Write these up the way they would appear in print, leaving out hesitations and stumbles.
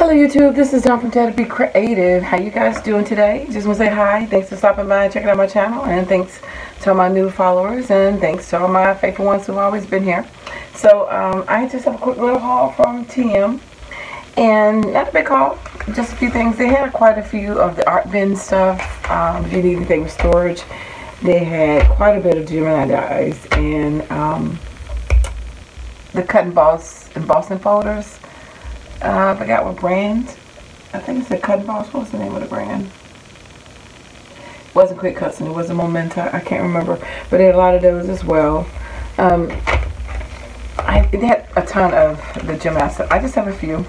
Hello YouTube, this is Dawn from DaretoBeCreative. How you guys doing today? Just want to say hi. Thanks for stopping by and checking out my channel, and thanks to all my new followers, and thanks to all my faithful ones who've always been here. So I just have a quick little haul from TM, and not a big haul, just a few things. They had quite a few of the art bin stuff. If you need anything with storage, they had quite a bit of Gemini dyes and the cut and embossing folders. I forgot what brand. I think it's the Cut and Boss. What's the name of the brand? It wasn't Quick Cuts and it wasn't Momenta. I can't remember. But they had a lot of those as well. They had a ton of the Gemini stuff. I just have a few.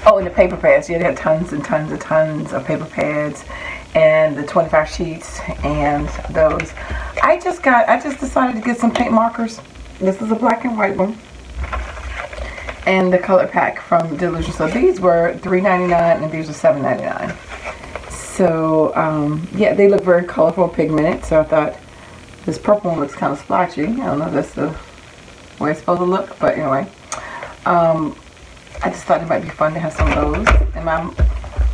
Oh, and the paper pads. Yeah, they had tons and tons and tons of paper pads. And the 25 sheets and those. I just decided to get some paint markers. This is a black and white one. And the color pack from Delusion. So these were $3.99 and these were $7.99. So yeah, they look very colorful, pigmented. So I thought this purple one looks kind of splotchy. I don't know if that's the way it's supposed to look, but anyway, I just thought it might be fun to have some of those in my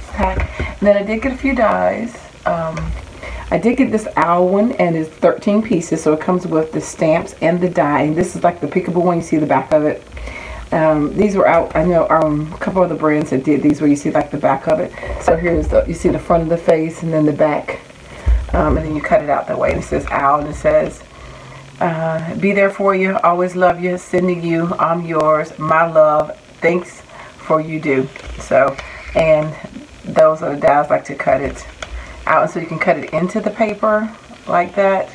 pack. And then I did get a few dies. I did get this owl one, and it's 13 pieces, so it comes with the stamps and the die. And this is like the peekaboo one. You see the back of it. These were out. I know a couple of the brands that did these where you see like the back of it. So here's you see the front of the face and then the back, and then you cut it out that way. And it says owl, and it says be there for you, always love you, sending you, I'm yours, my love, thanks for you do. So, and those are the dies like to cut it out, so you can cut it into the paper like that.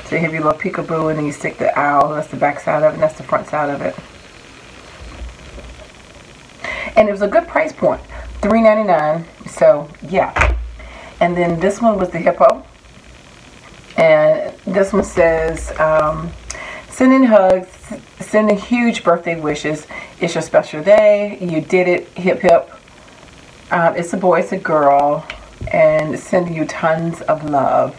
So you have your little peekaboo, and then you stick the owl. That's the back side of it, and that's the front side of it. And it was a good price point, $3.99. So yeah. And then this one was the hippo, and this one says sending hugs, sending huge birthday wishes. It's your special day. You did it. Hip hip. It's a boy. It's a girl, and sending you tons of love.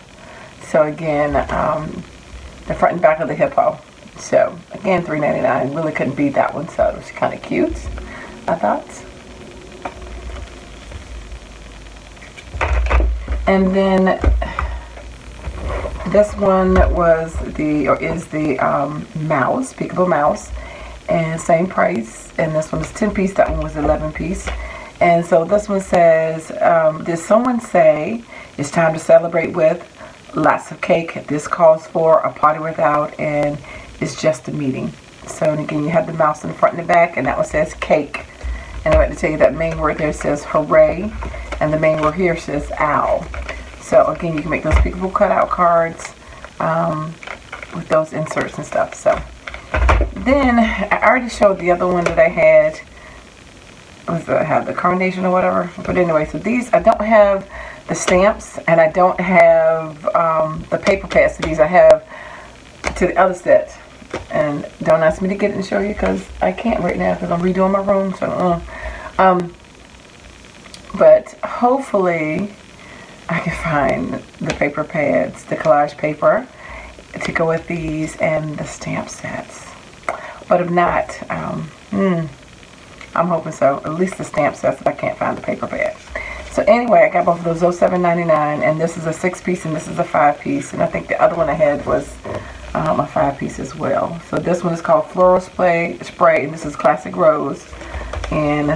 So again, the front and back of the hippo. So again, $3.99. Really couldn't beat that one. So it was kind of cute, I thought. And then this one was is the mouse, peekaboo mouse, and same price. And this one was 10 piece. That one was 11 piece. And so this one says, did someone say it's time to celebrate with? Lots of cake. This calls for a party without, and it's just a meeting. So, and again, you have the mouse in the front and the back, and that one says cake. And I want to tell you that main word there says hooray, and the main word here says owl. So again, you can make those peekaboo cutout cards with those inserts and stuff. So then I already showed the other one that I had. I had the carnation or whatever. But anyway, so these I don't have the stamps, and I don't have the paper pads to these. I have to the other set, and don't ask me to get it and show you because I can't right now because I'm redoing my room. So but hopefully I can find the paper pads, the collage paper to go with these, and the stamp sets. But if not, I'm hoping so. At least the stamp sets if I can't find the paper pads. So anyway, I got both of those $7.99, and this is a 6-piece and this is a 5-piece, and I think the other one I had was a 5-piece as well. So this one is called Floral Spray, and this is Classic Rose, and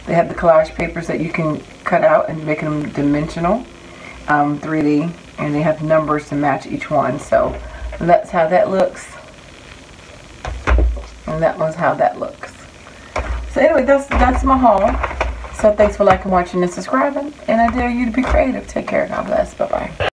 they have the collage papers that you can cut out and make them dimensional, 3D, and they have numbers to match each one. So that's how that looks, and that one's how that looks. So anyway, that's my haul. So thanks for liking, watching, and subscribing. And I dare you to be creative. Take care. God bless. Bye-bye.